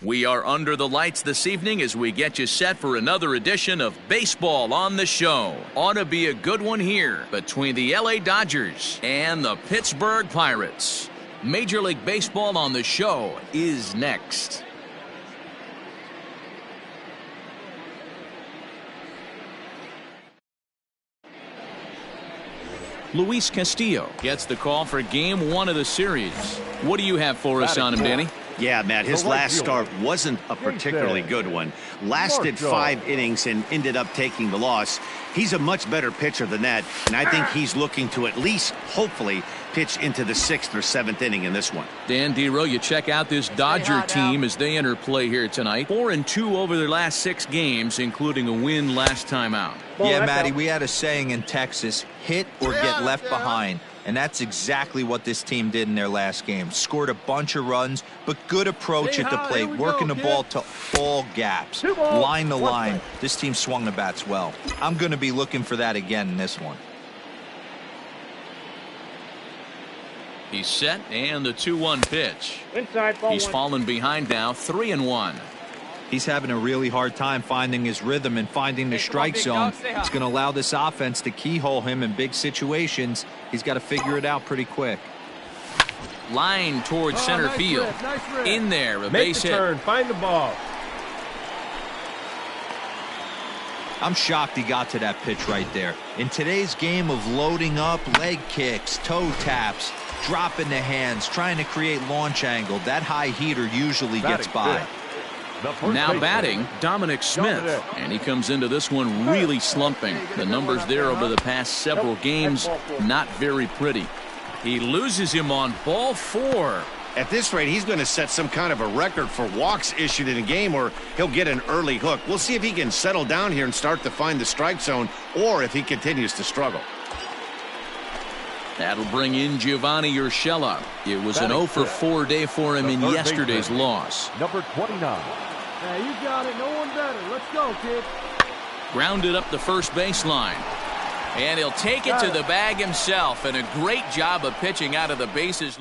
We are under the lights this evening as we get you set for another edition of Baseball on the Show. Ought to be a good one here between the LA Dodgers and the Pittsburgh Pirates. Major League Baseball on the Show is next. Luis Castillo gets the call for Game 1 of the series. What do you have for us on him, Danny? Yeah, Matt, his last start wasn't a particularly good one. Lasted 5 innings and ended up taking the loss. He's a much better pitcher than that, and I think he's looking to at least, hopefully, pitch into the 6th or 7th inning in this one. Dan Dero, you check out this Dodger team as they enter play here tonight. 4-2 over their last 6 games, including a win last time out. Yeah, Matty, we had a saying in Texas, hit or get left behind. And that's exactly what this team did in their last game. Scored a bunch of runs, but good approach at the plate, working the ball to all gaps, line to line. This team swung the bats well. I'm going to be looking for that again in this one. He's set, and the 2-1 pitch. He's fallen behind now, 3-1. He's having a really hard time finding his rhythm and finding the strike zone. It's going to allow this offense to keyhole him in big situations. He's got to figure it out pretty quick. Line towards center field. In there, a base hit. Turn, find the ball. I'm shocked he got to that pitch right there. In today's game of loading up, leg kicks, toe taps, dropping the hands, trying to create launch angle, that high heater usually gets by. Now batting, Dominic Smith, and he comes into this one really slumping. The numbers there over the past several games, not very pretty. He loses him on ball 4. At this rate, he's going to set some kind of a record for walks issued in a game, or he'll get an early hook. We'll see if he can settle down here and start to find the strike zone, or if he continues to struggle. That'll bring in Giovanni Urshela. It was an 0-for-4 day for him in yesterday's loss. Number 29. Yeah, you got it. No one better. Let's go, kid. Grounded up the first baseline. And he'll take it to the bag himself. And a great job of pitching out of the bases.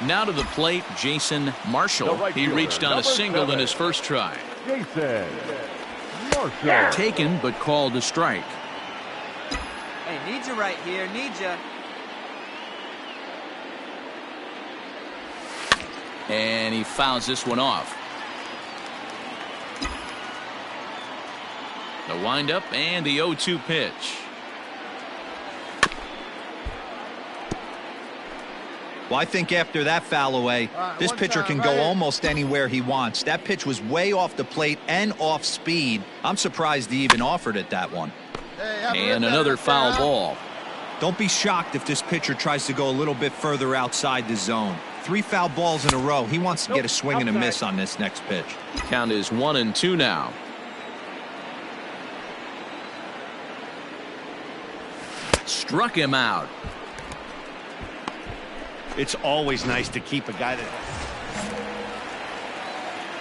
Now to the plate, Jason Marshall. He reached on a single in his first try. Jason Marshall. Taken, but called a strike. Hey, need you right here. Need you. And he fouls this one off. The windup and the 0-2 pitch. Well, I think after that foul away, this pitcher can go almost anywhere he wants. That pitch was way off the plate and off speed. I'm surprised he even offered it that one. And another foul ball. Don't be shocked if this pitcher tries to go a little bit further outside the zone. 3 foul balls in a row. He wants to get a swing and a miss on this next pitch. Count is 1-2 now. Struck him out. It's always nice to keep a guy that...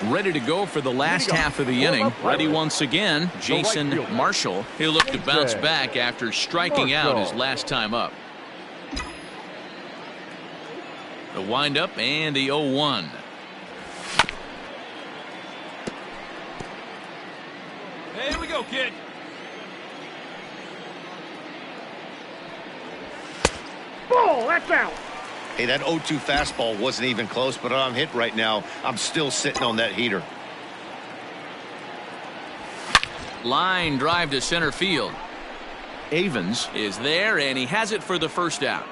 Ready to go for the last half of the inning. Ready once again, Jason Marshall. He'll look to bounce back after striking out his last time up. The windup and the 0-1. Here we go, kid. Ball, that's out. Hey, that 0-2 fastball wasn't even close, but I'm hit right now. I'm still sitting on that heater. Line drive to center field. Avens is there, and he has it for the first out.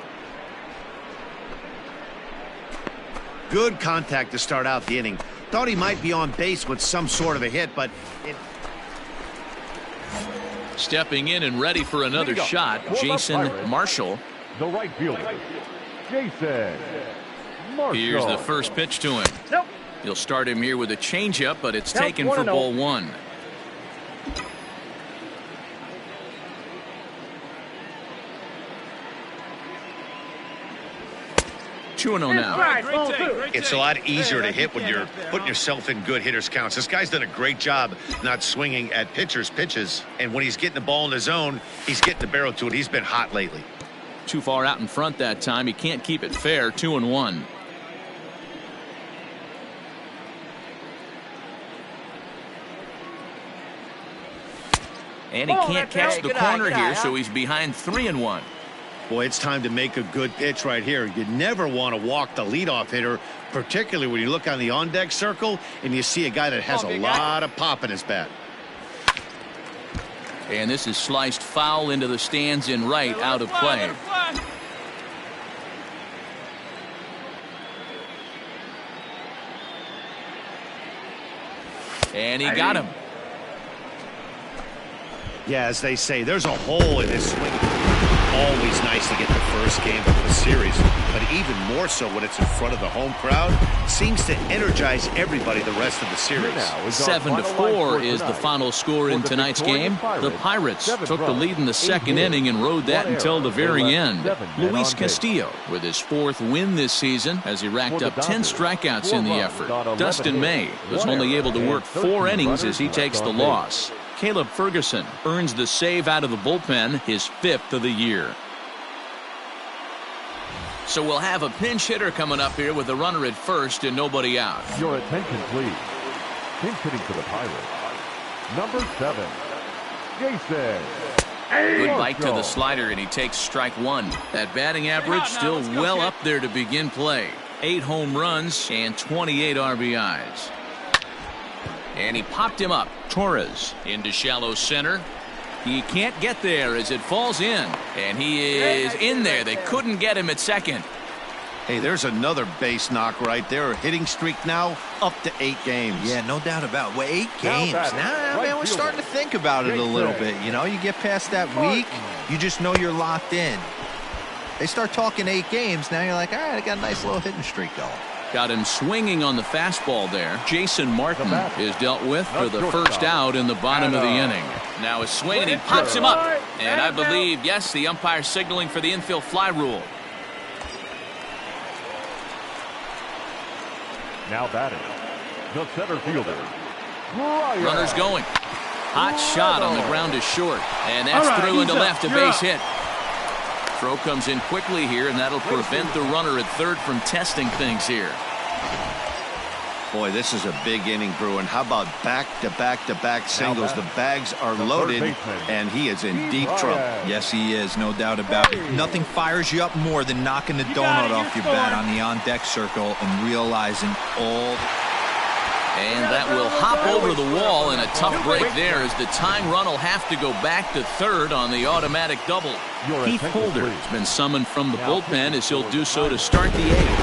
Good contact to start out the inning. Thought he might be on base with some sort of a hit, but... Stepping in and ready for another shot, Jason Marshall. The right fielder, Jason Marshall. Here's the first pitch to him. He'll start him here with a changeup, but it's taken for ball 1. 2-0 now. It's a lot easier to hit when you're putting yourself in good hitters counts. This guy's done a great job not swinging at pitchers' pitches. And when he's getting the ball in the zone, he's getting the barrel to it. He's been hot lately. Too far out in front that time. He can't keep it fair. 2-1. And he can't catch the corner here, so he's behind 3-1. Boy, it's time to make a good pitch right here. You never want to walk the leadoff hitter, particularly when you look on the on-deck circle and you see a guy that has a lot of pop in his bat. And this is sliced foul into the stands in right, out of play. And he got him. Yeah, as they say, there's a hole in his swing. Always nice to get the first game of the series, but even more so when it's in front of the home crowd. Seems to energize everybody the rest of the series. 7-4 is the final score in tonight's game. The Pirates took the lead in the second inning and rode that until the very end. Luis Castillo with his 4th win this season as he racked up 10 strikeouts in the effort. Dustin May was only able to work 4 innings as he takes the loss. Caleb Ferguson earns the save out of the bullpen, his 5th of the year. So we'll have a pinch hitter coming up here with a runner at first and nobody out. Your attention, please. Pinch hitting for the Pirates. Number 7, Jason. Good bite to the slider, and he takes strike 1. That batting average still well up there to begin play. 8 home runs and 28 RBIs. And he popped him up. Torres into shallow center. He can't get there as it falls in. And he is in there. They couldn't get him at second. Hey, there's another base knock right there. Hitting streak now up to 8 games. Yeah, no doubt about it. Well, 8 games. Now, man, we're starting to think about it a little bit. You know, you get past that week, you just know you're locked in. They start talking 8 games, now you're like, all right, I got a nice little hitting streak going. Got him swinging on the fastball there. Jason Martin is dealt with for the first out in the bottom of the inning. Now a swing, and he pops him up. And I believe, yes, the umpire signaling for the infield fly rule. Now batting, the center fielder. Runners going. Hot shot on the ground is short. And that's through into left, a base hit. Throw comes in quickly here, and that'll prevent the runner at third from testing things here. Boy, this is a big inning, Bruin. How about back-to-back-to-back singles? The bags are loaded, and he is in deep trouble. Yes, he is, no doubt about it. Nothing fires you up more than knocking the donut off your bat on the on-deck circle and realizing all... And that will hop over the wall, and a tough break there as the tying run will have to go back to third on the automatic double. Heath Holder has been summoned from the bullpen as he'll do so to start the 8th.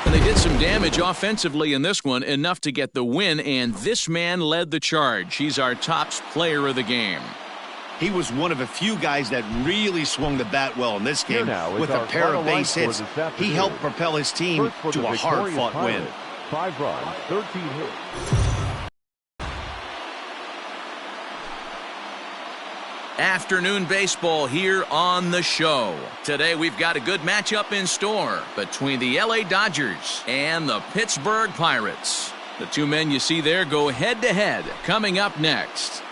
And they did some damage offensively in this one, enough to get the win, and this man led the charge. He's our top player of the game. He was one of a few guys that really swung the bat well in this game with a pair of base hits. He helped propel his team to a hard-fought win. 5 runs, 13 hits. Afternoon baseball here on the show. Today we've got a good matchup in store between the LA Dodgers and the Pittsburgh Pirates. The 2 men you see there go head-to-head coming up next.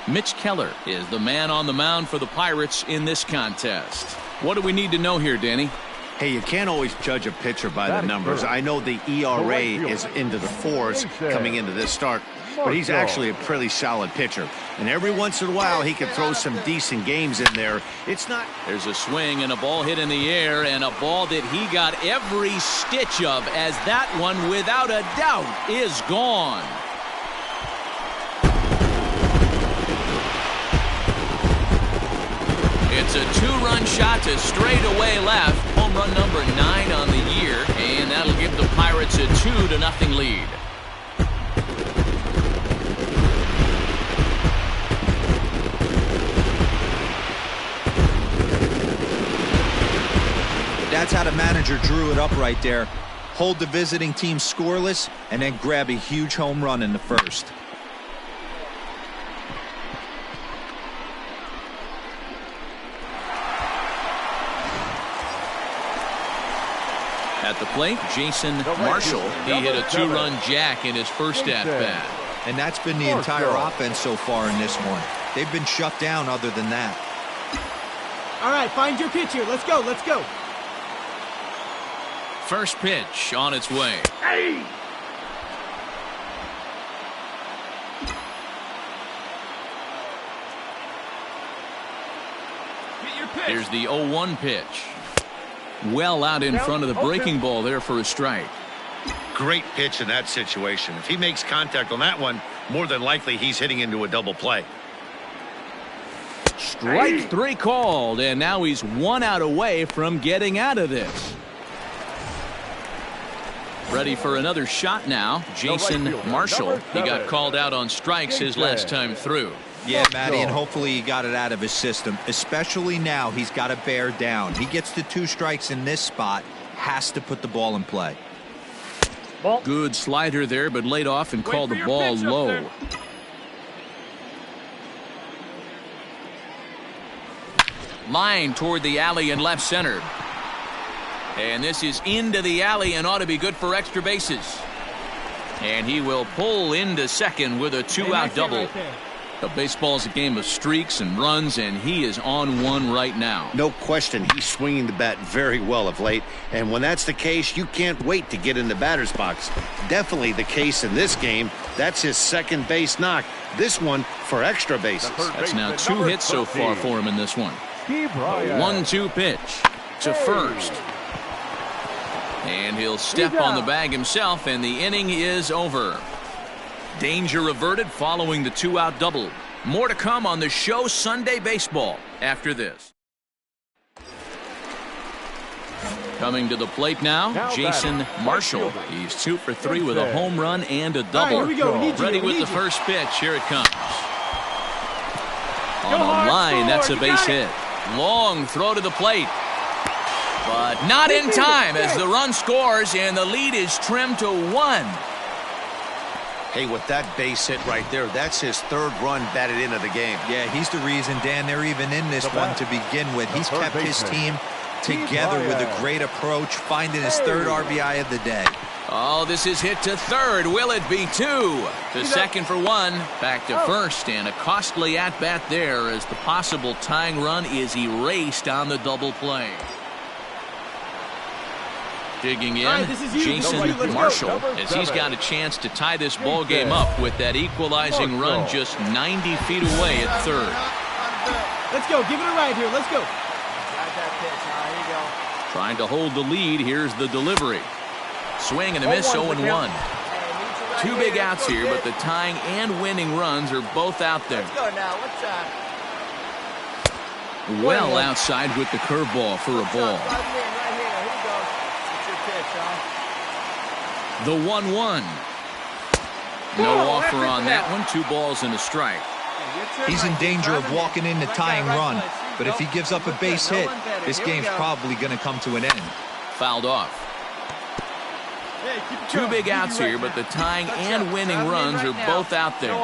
Mitch Keller is the man on the mound for the Pirates in this contest. What do we need to know here, Danny? Hey, you can't always judge a pitcher by the numbers. I know the ERA is into the 4s coming into this start, but he's actually a pretty solid pitcher. And every once in a while, he can throw some decent games in there. It's not... There's a swing and a ball hit in the air, and a ball that he got every stitch of, as that one, without a doubt, is gone. It's a 2-run shot to straightaway left. Home run number 9 on the year, and that'll give the Pirates a 2-0 lead. That's how the manager drew it up right there. Hold the visiting team scoreless, and then grab a huge home run in the first. At the plate, Jason Marshall. He hit a 2-run jack in his first at-bat. And that's been the entire offense so far in this one. They've been shut down other than that. All right, find your pitch here. Let's go, let's go. First pitch on its way. Hey! Get your pitch. Here's the 0-1 pitch. Well out in front of the breaking ball there for a strike. Great pitch in that situation. If he makes contact on that one, more than likely he's hitting into a double play. Strike 3 called, and now he's 1 out away from getting out of this. Ready for another shot now. Jason Marshall. He got called out on strikes his last time through. Yeah, Matty, and hopefully he got it out of his system. Especially now, he's got to bear down. He gets the 2 strikes in this spot, has to put the ball in play. Good slider there, but laid off and called the ball low. Line toward the alley in left center. And this is into the alley and ought to be good for extra bases. And he will pull into second with a 2-out double. Baseball's a game of streaks and runs, and he is on one right now. No question, he's swinging the bat very well of late. And when that's the case, you can't wait to get in the batter's box. Definitely the case in this game. That's his second base knock. This one for extra bases. That's now 2 hits so far for him in this one. 1-2 pitch to first. And he'll step on the bag himself, and the inning is over. Danger averted following the 2-out double. More to come on the show Sunday Baseball after this. Coming to the plate now, Jason Marshall. He's 2 for 3 with a home run and a double. Ready with the first pitch. Here it comes. On the line, that's a base hit. Long throw to the plate. But not in time as the run scores and the lead is trimmed to 1. Hey, with that base hit right there, that's his 3rd run batted into the game. Yeah, he's the reason, Dan, they're even in this one to begin with. He's kept his team together with a great approach, finding his 3rd RBI of the day. Oh, this is hit to third. Will it be 2? To second for 1. Back to first, and a costly at-bat there as the possible tying run is erased on the double play. Digging in, Jason Marshall, as he's got a chance to tie this ball game up with that equalizing run just 90 feet away at third. Let's go. Give it a ride here. Let's go. Trying to hold the lead. Here's the delivery. Swing and a miss, 0-1. 2 big outs here, but the tying and winning runs are both out there. Well outside with the curveball for a ball. The 1-1. No offer on that one. 2 balls and a strike. He's in danger of walking in the tying run, but if he gives up a base hit, this game's probably going to come to an end. Fouled off. 2 big outs here, but the tying and winning runs are both out there.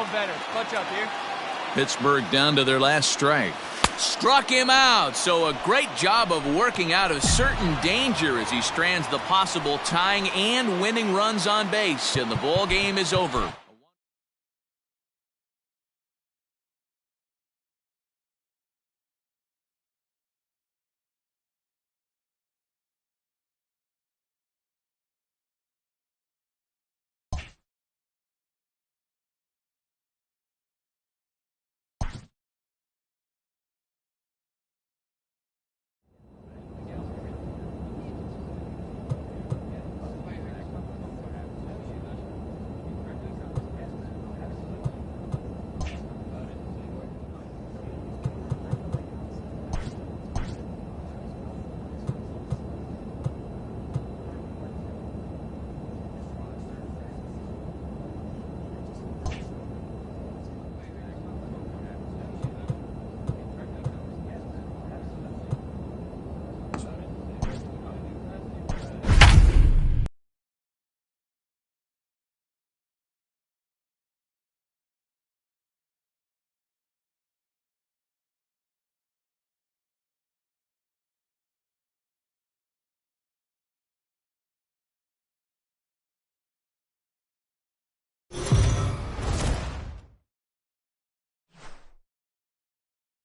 Pittsburgh down to their last strike. Struck him out, so a great job of working out of certain danger as he strands the possible tying and winning runs on base, and the ball game is over.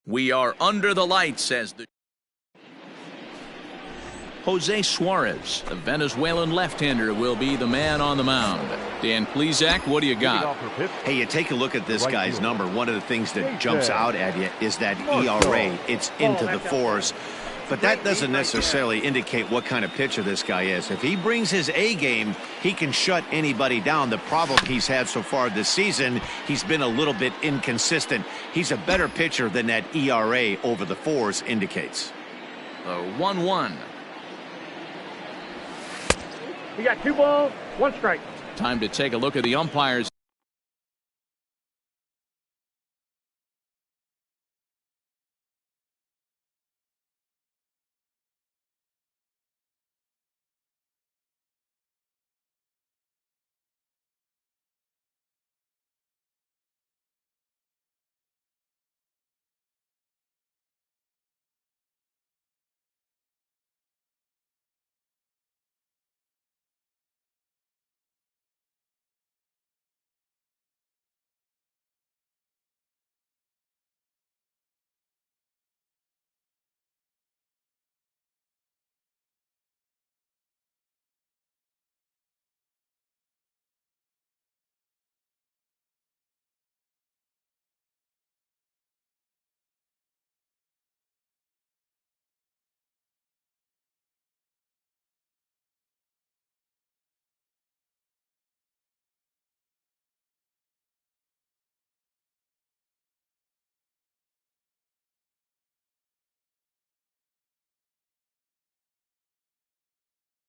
We are under the lights as the Jose Suarez, the Venezuelan left-hander, will be the man on the mound. Dan Plesac, what do you got? Hey, you take a look at this guy's number. One of the things that jumps out at you is that ERA. It's into the fours. But that doesn't necessarily indicate what kind of pitcher this guy is. If he brings his A game, he can shut anybody down. The problem he's had so far this season, he's been a little bit inconsistent. He's a better pitcher than that ERA over the fours indicates. The 1-1. You got 2 balls, 1 strike. Time to take a look at the umpires.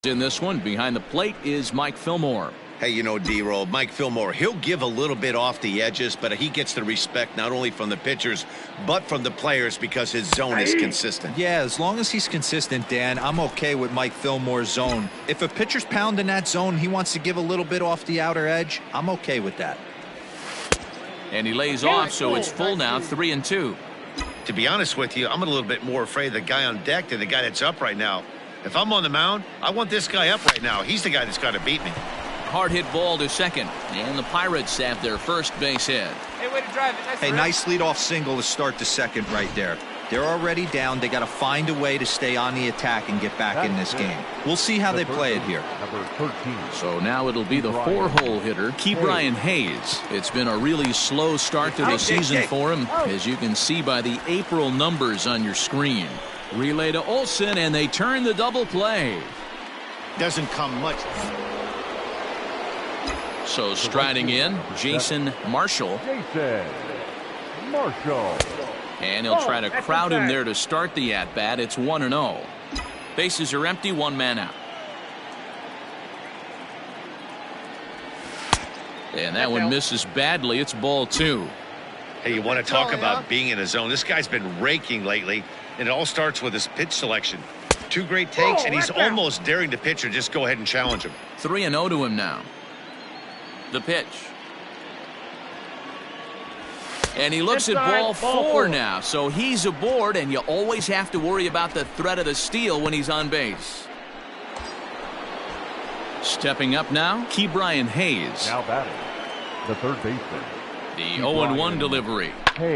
In this one, behind the plate is Mike Fillmore. Hey, you know, D-Roll, Mike Fillmore, he'll give a little bit off the edges, but he gets the respect not only from the pitchers, but from the players because his zone is consistent. Yeah, as long as he's consistent, Dan, I'm okay with Mike Fillmore's zone. If a pitcher's pounding that zone, he wants to give a little bit off the outer edge, I'm okay with that. And he lays off, so it's full now, 3-2. To be honest with you, I'm a little bit more afraid of the guy on deck than the guy that's up right now. If I'm on the mound, I want this guy up right now. He's the guy that's got to beat me. Hard hit ball to second, and the Pirates have their first base hit. Hey, way to drive it. Hey, nice leadoff single to start the second right there. They're already down. They got to find a way to stay on the attack and get back in this game. We'll see how they play it here. Number 13. So now it'll be the 4-hole hitter, Ke'Bryan Hayes. It's been a really slow start to the season for him, as you can see by the April numbers on your screen. Relay to Olsen, and they turn the double play. Doesn't come much. So striding in, Jason Marshall. Jason Marshall. And he'll try to crowd him there to start the at-bat. It's 1-0. Bases are empty, 1 man out. And that one misses badly. It's ball 2. Hey, you want to talk about being in a zone? This guy's been raking lately, and it all starts with his pitch selection. 2 great takes, and he's almost daring the pitcher just go ahead and challenge him. 3-0 to him now. The pitch. And he looks at ball 4 now, so he's aboard, and you always have to worry about the threat of the steal when he's on base. Stepping up now, Ke'Bryan Hayes. Now batting, the third baseman. The 0-1 delivery.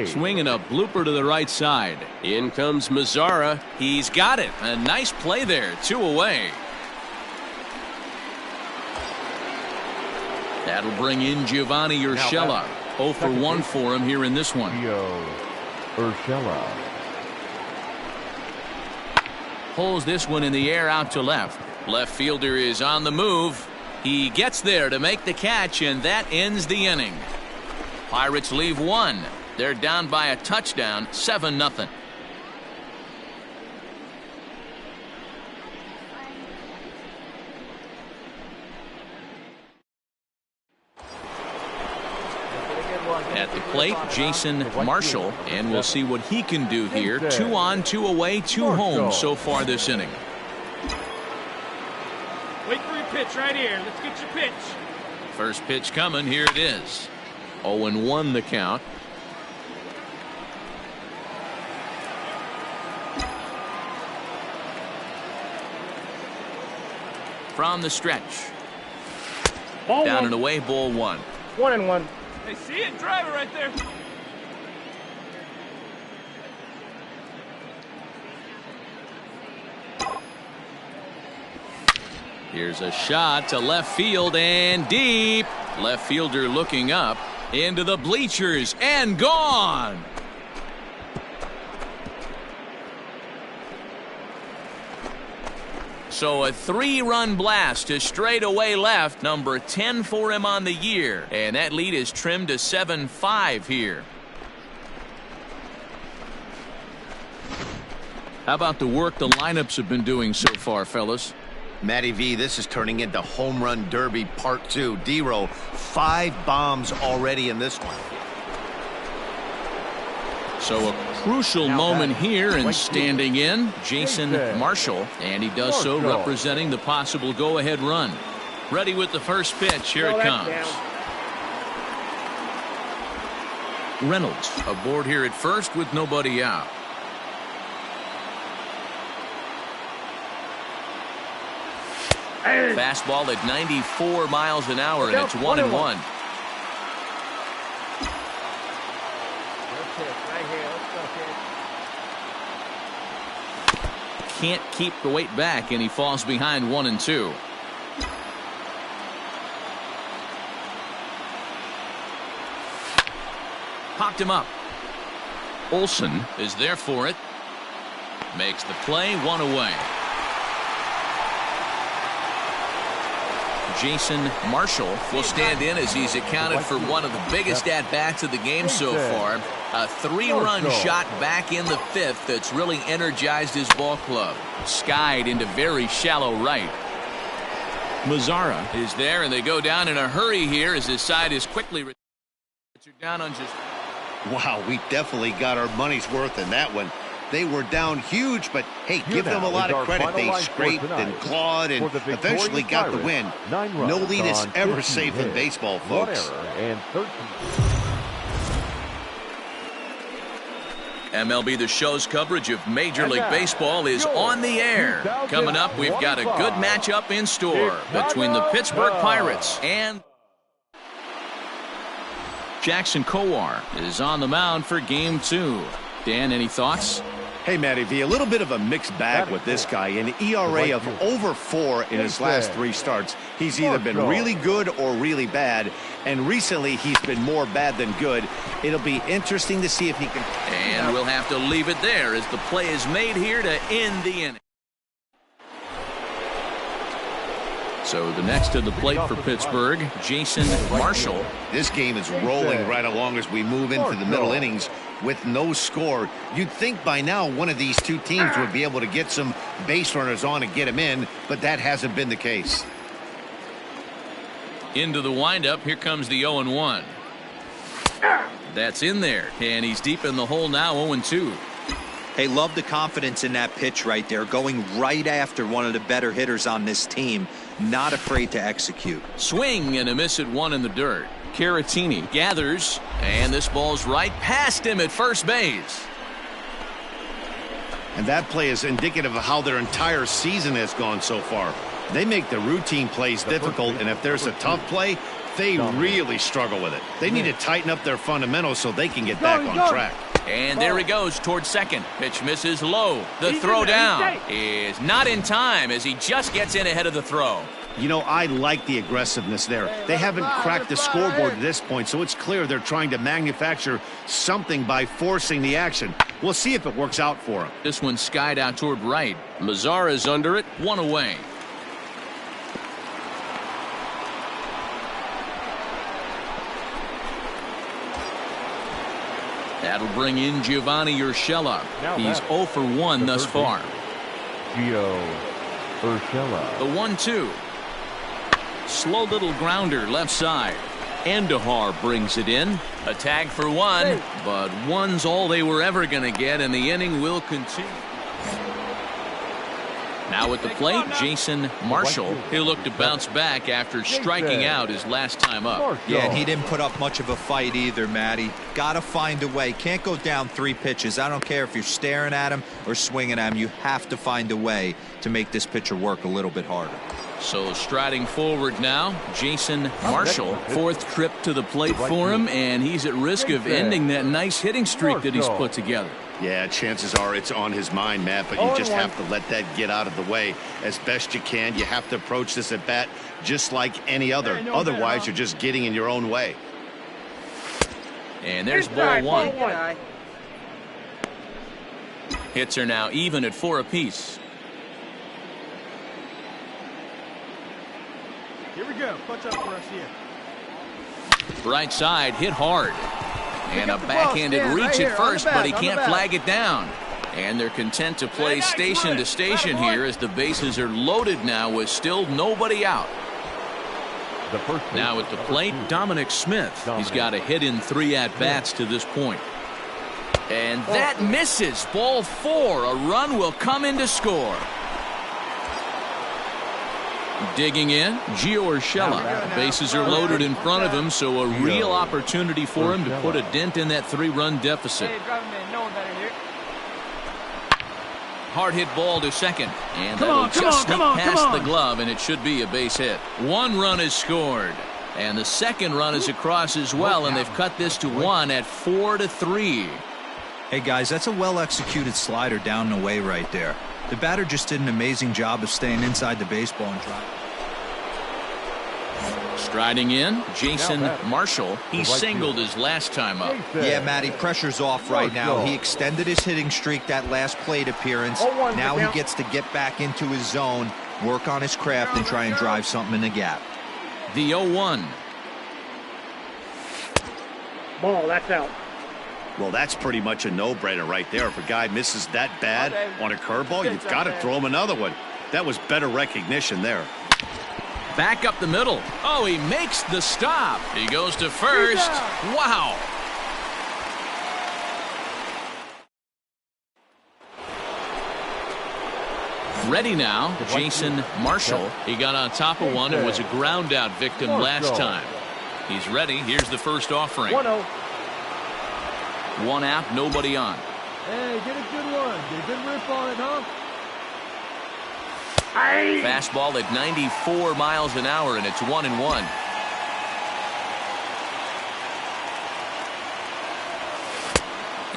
Swinging a blooper to the right side. In comes Mazzara. He's got it. A nice play there. 2 away. That'll bring in Giovanni Urshela. 0 for 1 for him here in this one. Urshela pulls this one in the air out to left. Left fielder is on the move. He gets there to make the catch, and that ends the inning. Pirates leave 1. They're down by a touchdown, 7-0. At the plate, Jason Marshall, and we'll see what he can do here. 2 on, 2 away, 2 home so far this inning. Wait for your pitch right here. Let's get your pitch. First pitch coming. Here it is. 0-1 the count. From the stretch. Ball Down 1. and away, ball 1. 1-1. Hey, see it? Drive it right there. Here's a shot to left field and deep. Left fielder looking up into the bleachers and gone. So a 3-run blast to straightaway left. Number 10 for him on the year. And that lead is trimmed to 7-5 here. How about the work the lineups have been doing so far, fellas? Matty V, this is turning into home run derby part 2. D-Row, 5 bombs already in this one. So a crucial moment here, and standing in, Jason Marshall, and he does so representing the possible go-ahead run. Ready with the first pitch. Here it comes. Reynolds aboard here at first with nobody out. Fastball at 94 miles an hour, and it's 1-1. Can't keep the weight back, and he falls behind 1-2. Popped him up. Olsen is there for it. Makes the play, 1 away. Jason Marshall will stand in as he's accounted for one of the biggest at-bats of the game so far. A 3-run shot back in the 5th that's really energized his ball club. Skied into very shallow right. Mazzara is there, and they go down in a hurry here as his side is quickly down on just. Wow, we definitely got our money's worth in that one. They were down huge, but hey, give them a lot of credit. They scraped and clawed and eventually got the win. No lead is ever safe in baseball, folks. MLB The Show's coverage of Major League Baseball is on the air. Coming up, we've got a good matchup in store between the Pittsburgh Pirates and Jackson Kowar is on the mound for Game 2. Dan, any thoughts? Hey, Matty V, a little bit of a mixed bag with this guy. An ERA of over 4 in his last 3 starts. He's either been really good or really bad, and recently he's been more bad than good. It'll be interesting to see if he can. And we'll have to leave it there as the play is made here to end the inning. So the next to the plate for Pittsburgh, Jason Marshall. This game is rolling right along as we move into the middle innings with no score. You'd think by now one of these two teams would be able to get some base runners on and get them in, but that hasn't been the case. Into the windup, here comes the 0-1. That's in there, and he's deep in the hole now, 0-2. Hey, love the confidence in that pitch right there, going right after one of the better hitters on this team, not afraid to execute. Swing and a miss at 1 in the dirt. Caratini gathers, and this ball's right past him at first base. And that play is indicative of how their entire season has gone so far. They make the routine plays difficult, and if there's a tough play, they really struggle with it. They need to tighten up their fundamentals so they can get back on track. And there he goes towards second. Pitch misses low. The throw down is not in time as he just gets in ahead of the throw. You know, I like the aggressiveness there. They haven't cracked the scoreboard at this point, so it's clear they're trying to manufacture something by forcing the action. We'll see if it works out for them. This one skied out toward right. Mazzara's under it, 1 away. That'll bring in Giovanni Urshela. He's 0 for 1 thus far. Gio Urshela. The 1-2. Slow little grounder left side. Andahar brings it in. A tag for 1, but 1's all they were ever going to get, and the inning will continue. Now at the plate, Jason Marshall. He'll look to bounce back after striking out his last time up. Yeah, and he didn't put up much of a fight either, Matty. Got to find a way. Can't go down 3 pitches. I don't care if you're staring at him or swinging at him. You have to find a way to make this pitcher work a little bit harder. So striding forward now, Jason Marshall. Fourth trip to the plate for him, and he's at risk of ending that nice hitting streak that he's put together. Yeah, chances are it's on his mind, Matt, but you just have to let that get out of the way as best you can. You have to approach this at bat just like any other. Otherwise, you're just getting in your own way. And there's ball one. Hits are now even at 4 apiece. Here we go. Punch up for us here. Right side, hit hard. And a backhanded reach at first, but he can't flag it down. And they're content to play station to station here as the bases are loaded now with still nobody out. Now at the plate, Dominic Smith. He's got a hit in 3 at-bats to this point. And that misses. Ball 4. A run will come in to score. Digging in, Gio Urshela. Bases are loaded in front of him, so a real opportunity for him to put a dent in that 3-run deficit. Hard hit ball to second, and that'll just sneak past the glove, and it should be a base hit. 1 run is scored, and the second run is across as well, and they've cut this to 1 at 4-3. Hey guys, that's a well-executed slider down and away right there. The batter just did an amazing job of staying inside the baseball and driving. Striding in, Jason Marshall. He singled his last time up. Yeah, Matty, pressure's off right now. He extended his hitting streak that last plate appearance. Now he gets to get back into his zone, work on his craft, and try and drive something in the gap. The 0-1. Ball, that's out. Well, that's pretty much a no-brainer right there. If a guy misses that bad on a curveball, you've got to throw him another one. That was better recognition there. Back up the middle. Oh, he makes the stop. He goes to first. Wow. Ready now, Jason Marshall. He got on top of one and was a ground-out victim last time. He's ready. Here's the first offering. 1-0. 1 out, nobody on. Hey, get a good one. Get a good rip on it, huh? Fastball at 94 miles an hour, and it's 1-1.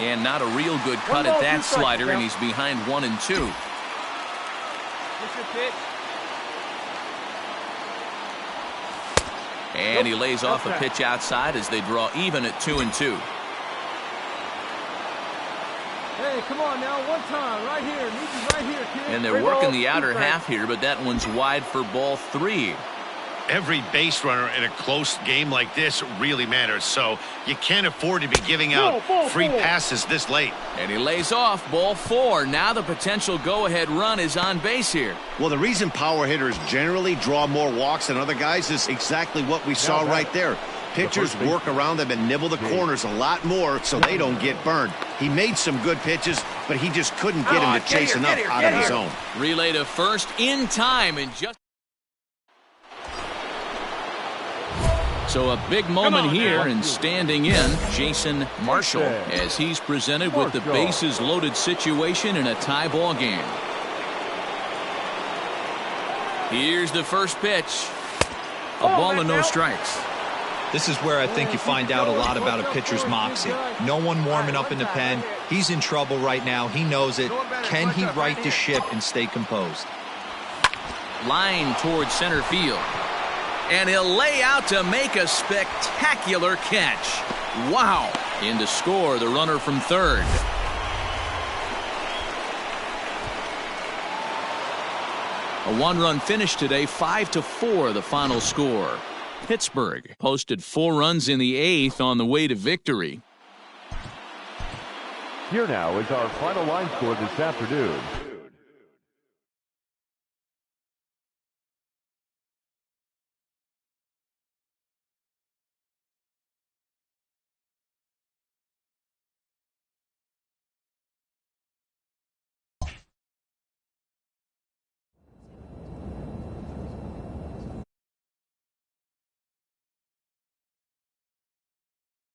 And not a real good cut at that slider, and he's behind 1-2. And he lays off a pitch outside as they draw even at 2-2. Hey, come on now, one time, right here. Need you right here, kid. And they're working the outer half here, but that one's wide for ball 3. Every base runner in a close game like this really matters, so you can't afford to be giving out free passes this late. And he lays off ball 4. Now the potential go-ahead run is on base here. Well, the reason power hitters generally draw more walks than other guys is exactly what we saw right there. Pitchers work around them and nibble the corners a lot more so they don't get burned. He made some good pitches, but he just couldn't get him to chase enough out of his zone. Relay to first in time, and just so a big moment here, and standing in, Jason Marshall, as he's presented with the bases loaded situation in a tie ball game. Here's the first pitch. A ball and no strikes. This is where I think you find out a lot about a pitcher's moxie. No one warming up in the pen. He's in trouble right now. He knows it. Can he right the ship and stay composed? Line towards center field. And he'll lay out to make a spectacular catch. Wow. In to score the runner from third. A 1-run finish today, 5-4 the final score. Pittsburgh posted 4 runs in the 8th on the way to victory. Here now is our final line score this afternoon.